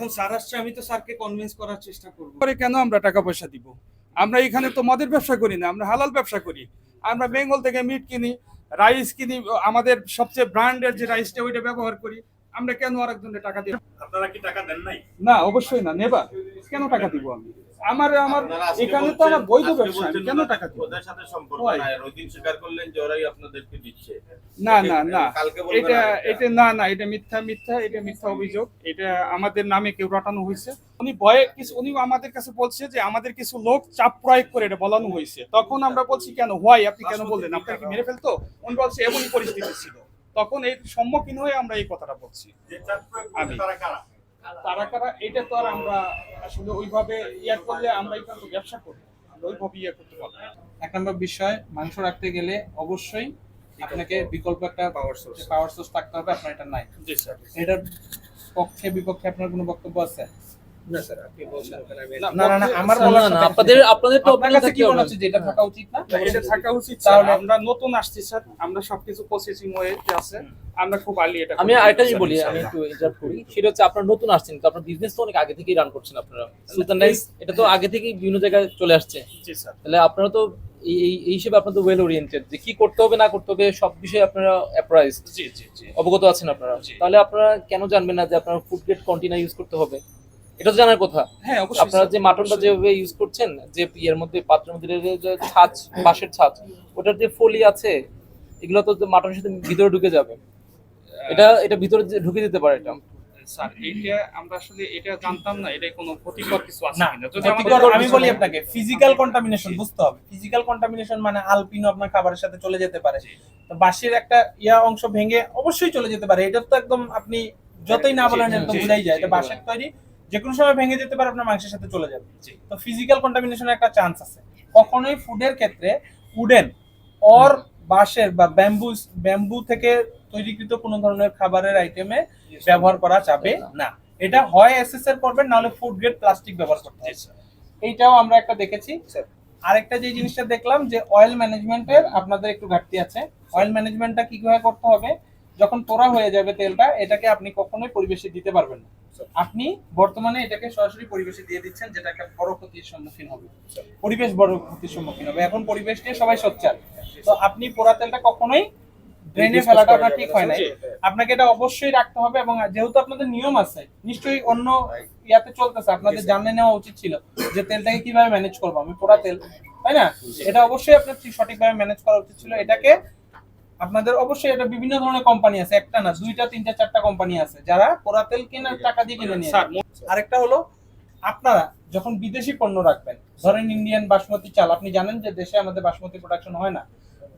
এখন স্যার আসছে, আমি তো স্যারকে কনভিন্স করার চেষ্টা করব। পরে কেন আমরা টাকা পয়সা দিব? আমরা এখানে তো মদের ব্যবসা করি না, আমরা হালাল ব্যবসা করি। আমরা বেঙ্গল থেকে মিট কিনি, রাইস কিনি, আমাদের সবচেয়ে ব্র্যান্ডের যে রাইসটা ওইটা ব্যবহার করি। আমরা কেন আরেকজনের টাকা দিব? আপনারা কি টাকা দেন নাই? না, অবশ্যই না। নেবা কেন টাকা দিব আমি? আমার এখানে তো আমার বৈধ ব্যবসা, আমি কেন টাকা দিব? ওদের সাথে সম্পর্ক নাই, আর ওই দিন স্বীকার করলেন যে ওরাই আপনাদেরকে দিচ্ছে। না না না, কালকে বলবেন এটা আরেকটা। এটা না না, এটা মিথ্যা মিথ্যা, এটা মিথ্যা অভিযোগ। এটা আমাদের নামে কেউ রটানো হয়েছে। উনি ভয়ে কিছু, উনি আমাদের কাছে বলছে যে আমাদের কিছু লোক চাপ প্রয়োগ করে এটা বলানো হয়েছে। তখন আমরা বলছি কেন, হোয়াই, আপনি কেন বললেন? আপনার কি মেরে ফেলতো? উনি বলছে এমনই পরিস্থিতি ছিল। তখন এর সম্মুখীন হয়ে আমরা এই কথাটা বলছি। যে চাপ প্রয়োগ করছে আমি তারা কারা? তারা কারা, এটা তো আর আমরা আসলে ওইভাবে ইয়ে করলে আমরা এখানে ব্যবসা করি, আমরা ওইভাবে ইয়ে করতে পারবো না। এক নম্বর বিষয়, মাংস রাখতে গেলে অবশ্যই আপনাকে বিকল্প একটা পাওয়ার সোর্স থাকতে হবে। আপনার এটা নাই। জি স্যার। এটার পক্ষে বিপক্ষে আপনার কোনো বক্তব্য আছে? না স্যার, আপনি বলছেন না না না, আমার না, বলার না, সাথে আপনাদের আপনার কাছে কি মনে হচ্ছে যে এটা থাকা উচিত না? এটা থাকা উচিত। তাহলে তাহলে আমরা নতুন আসছি স্যার, আমরা সবকিছু প্রসেসিং ওয়েতে আছে, আমরা খুব আর্লি এটা আমি করতে আরেকটা চাই, জিনিস বলি, স্যার। আমি একটু ইন্টারাপ্ট করি। সেটা হচ্ছে আপনারা নতুন আসছেন, তো আপনার বিজনেস তো অনেক আগে থেকেই রান করছেন আপনারা। সুলতান রাইস এটা তো আগে থেকেই বিভিন্ন জায়গায় চলে আসছে। জি স্যার। তাহলে আপনারা তো এই হিসেবে আপনারা তো ওয়েল ওরিয়েন্টেড, যে কি করতে হবে না করতে হবে সব বিষয়ে আপনারা অ্যাপ্রাইজ, জি জি জি। অবগত আছেন আপনারা। জি। তাহলে আপনারা কেন জানবেন না যে আপনারা ফুড গ্রেড কন্টেনার ইউজ করতে হবে? এটা তো জানার কথা। হ্যাঁ অবশ্যই আপনারা স্যার, যে মাটনটা অবশ্যই। যেভাবে ইউজ করছেন, যে ইয়ের মধ্যে পাত্রের মধ্যে যে ছাঁচ, বাঁশের ছাঁচ, ওটার যে ফলি আছে, এগুলো তো মাটনের সাথে ভিতরে ঢুকে যাবে। এটা এটা ভিতরে যে ঢুকে দিতে পারে এটা। স্যার এটা আমরা আসলে এটা জানতাম না, এটা কোনো ক্ষতিকর কিছু আছে না, কিনা। যদি ক্ষতিকর আমাদের আমি বলি আপনাকে, ফিজিক্যাল কন্টামিনেশন বুঝতে হবে। ফিজিক্যাল কন্টামিনেশন মানে আলপিনো আপনার খাবারের সাথে চলে যেতে পারে। তো বাঁশের একটা অংশ ভেঙে অবশ্যই চলে যেতে পারে। এটা তো একদম আপনি যতই না বলেন একদম বুঝাই যায়। এটা বাঁশের তৈরি, যে কোনো সময় ভেঙে যেতে পারে, আপনার মাংসের সাথে চলে যাবে। তো ফিজিক্যাল কন্টামিনেশনের একটা চান্স আছে। কখনোই ফুডের ক্ষেত্রে উডেন অর বাঁশের বা ব্যাম্বু থেকে তৈরিকৃত কোনো ধরনের খাবারের আইটেমে ব্যবহার করা যাবে না। এটা হয় এসএসএর করবেন, না হলে ফুড গ্রেড প্লাস্টিক ব্যবহার করতে হবে। এইটাও আমরা একটা দেখেছি। আরেকটা যে জিনিসটা দেখলাম যে অয়েল ম্যানেজমেন্টের আপনাদের একটু ঘাটতি আছে। অয়েল ম্যানেজমেন্টটা কিভাবে করতে হবে? যখন পোড়া হয়ে যাবে তেলটা, এটাকে আপনি কখনোই পরিবেশে দিতে পারবেন না। আপনি বর্তমানে এটাকে সরাসরি পরিবেশে দিয়ে দিচ্ছেন, যেটা একটা বড় ক্ষতির সম্মুখীন হবে। পরিবেশ বড় ক্ষতির সম্মুখীন হবে। এখন পরিবেশ নিয়ে সবাই সোচ্চার। তো আপনি পোড়া তেলটা কখনোই ড্রেনে ফেলাটা আপনার ঠিক হয় না। আপনাকে এটা অবশ্যই রাখতে হবে, এবং যেহেতু আপনাদের নিয়ম আছে, নিশ্চয়ই অন্য ইয়াতে চলতেছে, আপনাদের জানলে নেওয়া উচিত ছিল যে তেলটাকে কিভাবে ম্যানেজ করবো। আমি পোড়া তেল, তাই না? এটা অবশ্যই আপনার সঠিকভাবে ম্যানেজ করা উচিত ছিল। এটাকে আপনাদের অবশ্যই, এটা বিভিন্ন ধরনের কোম্পানি আছে, একটা না, দুইটা, তিনটা, চারটা কোম্পানি আছে যারা পোড়া তেল কেনার টাকা দিয়ে কিনে নিয়ে যায়। আরেকটা হলো, আপনারা যখন বিদেশি পণ্য রাখবেন, ধরেন ইন্ডিয়ান বাসমতি চাল, আপনি জানেন যে দেশে আমাদের বাসমতি প্রোডাকশন হয় না।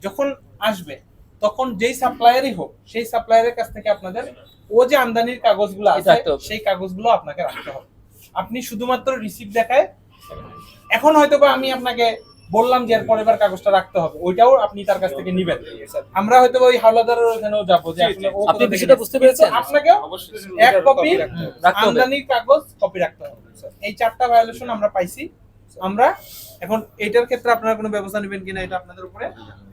যখন আসবে, তখন যেই সাপ্লায়ারই হোক, সেই সাপ্লায়ারের কাছ থেকে আপনাদের ও যে আমদানির কাগজগুলো আছে, সেই কাগজগুলো আপনাকে রাখতে হবে। আপনি শুধুমাত্র রিসিপ্ট দেখায়, এখন হয়তো বা আমি আপনাকে বললাম যে এর পরের বার কাগজটা রাখতে হবে, ওইটাও আপনি তার কাছ থেকে নিবেন। আমরা হয়তো ওই হাওলাদারের ওখানেও যাবো যে আসলে ও আপনি বিষয়টা বুঝতে পেরেছেন? আপনাকেও এক কপি আমদানির কাগজ কপি রাখতে হবে। এই চারটা ভায়োলেশন আমরা পাইছি। আমরা এখন এইটার ক্ষেত্রে আপনারা কোনো ব্যবস্থা নেবেন কিনা এটা আপনাদের উপরে।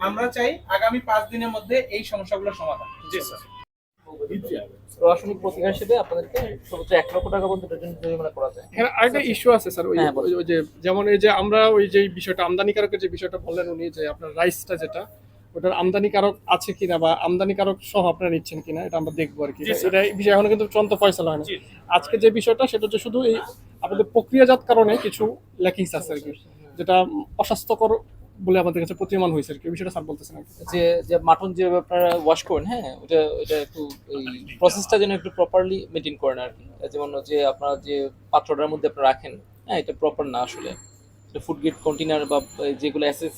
আমরা চাই আগামী 5 দিনের মধ্যে এই সমস্যাগুলো সমাধান। জি স্যার। প্রশাসনিক প্রতিকার হিসেবে আপনাদেরকে সর্বোচ্চ 1 লক্ষ টাকা পর্যন্ত জরিমানা করা যায়। এখানে আরেকটা ইস্যু আছে স্যার, হ্যাঁ, বলুন। ওই যে যেমন এই যে আমরা ওই যে বিষয়টা আমদানিকারকের যে বিষয়টা বললেন উনি, যে আপনার রাইসটা যেটা ওটার আমদানিকারক আছে কিনা বা আমদানিকারক সহ আপনারা নিচ্ছেন কিনা, এটা আমরা দেখবো আর কি। জি, স্যার। এটা এই বিষয়ে এখনো কিন্তু চূড়ান্ত ফয়সালা হয়নি। জি। আজকে যে বিষয়টা সেটা হচ্ছে শুধু এই আপনাদের প্রক্রিয়াজাত কারণে কিছু ল্যাকিংস আছে আর কি, যেটা অস্বাস্থ্যকর বলে আমাদের কাছে প্রতীয়মান হয়েছে আর কি। এই বিষয়টা স্যার বলতেছেন আর কি। যে যে মাটন যেভাবে আপনারা ওয়াশ করেন, হ্যাঁ, এটা একটু এই প্রসেসটা যেন একটু প্রপারলি মেনটেন করেন আর কি। যেমন যে আপনারা যে পাত্রটার মধ্যে আপনারা রাখেন, হ্যাঁ, এটা প্রপার না আসলে। ফুড গ্রেড কন্টেনার বা যেগুলো এসএস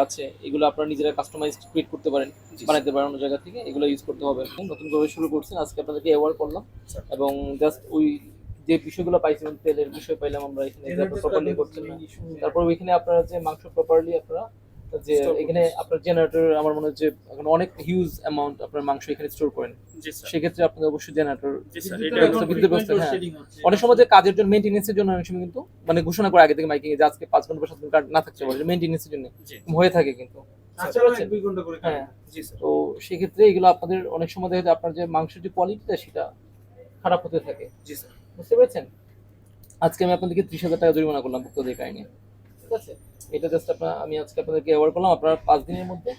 আছে, এগুলো আপনারা নিজেরা কাস্টমাইজ ক্রিয়েট করতে পারেন, বানাইতে পারেন অন্য জায়গা থেকে। এগুলো ইউজ করতে হবে। নতুন করে শুরু করছেন, আজকে আপনাদেরকে অ্যাওয়ার করলাম, এবং জাস্ট ওই যে বিষয়গুলো পাইছিলেন, তেলের বিষয় পাইলাম আমরা এখানে, যে আপনারা প্রপারলি করছেন না। তারপর ওইখানে আপনারা যে মাংস প্রপারলি আপনারা যে এখানে আপনার জেনারেটর, আমার মনে হচ্ছে এখন অনেক হিউজ অ্যামাউন্ট আপনার মাংস এখানে স্টোর করেন। জি স্যার। সেক্ষেত্রে আপনাদের অবশ্যই জেনারেটর, জি স্যার। বিদ্যুৎ ব্যবস্থা, হ্যাঁ। অনেক সময় যে কাজের জন্য, মেইনটেনেন্সের জন্য অনেক সময় কিন্তু মানে ঘোষণা করে আগে থেকে মাইকিং এ যে আজকে 5 ঘন্টা বা 7 ঘন্টা না থাকতে পারে, মেইনটেনেন্সের জন্য হয়ে থাকে কিন্তু। হ্যাঁ, জি স্যার। তো সেক্ষেত্রে এগুলো আপনাদের অনেক সময় দেখা যায় আপনার যে মাংসের যে কোয়ালিটিটা সেটা খারাপ হতে থাকে। জি স্যার। বুঝতে পেরেছেন? আজকে আমি আপনাদেরকে 30,000 টাকা জরিমানা করলাম ভুক্তভোগীর কাহিনী, ঠিক আছে? এটা জাস্ট আমি আজকে আপনাদেরকে অ্যাওয়ার করলাম। আপনারা 5 দিনের মধ্যে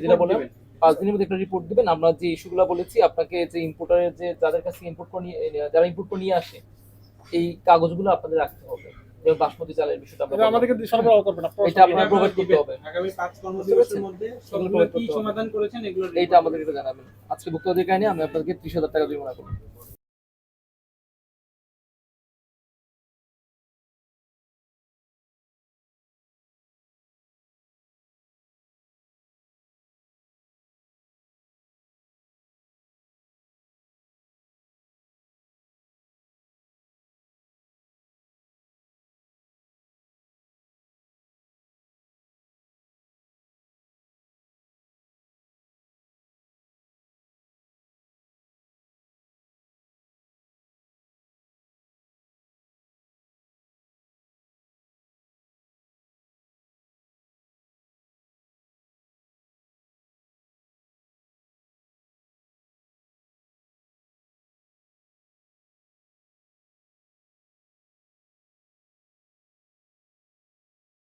যেটা বললাম 5 দিনের মধ্যে একটা রিপোর্ট দিবেন। আমরা যে ইস্যুগুলো বলেছি আপনাকে, যে ইম্পোর্টারের যে যাদের কাছে ইম্পোর্ট করে যারা ইম্পোর্ট করে নিয়ে আসে, এই কাগজগুলো আপনাদের রাখতে হবে। যেমন বাসমতি চালের বিষয়টা আমরা এটা বললাম। আমাদেরকে সরবরাহ করবেন আপনারা। এটা আপনারা প্রোভাইড করতে হবে। আগামী 5 কর্মদিবসের মধ্যে সবগুলো কি সমাধান করেছেন এগুলো এইটা আমাদেরকে জানাবেন। আজকে ভুক্তভোগীর কাহিনী আমি আপনাদেরকে 30,000 টাকা জরিমানা করব।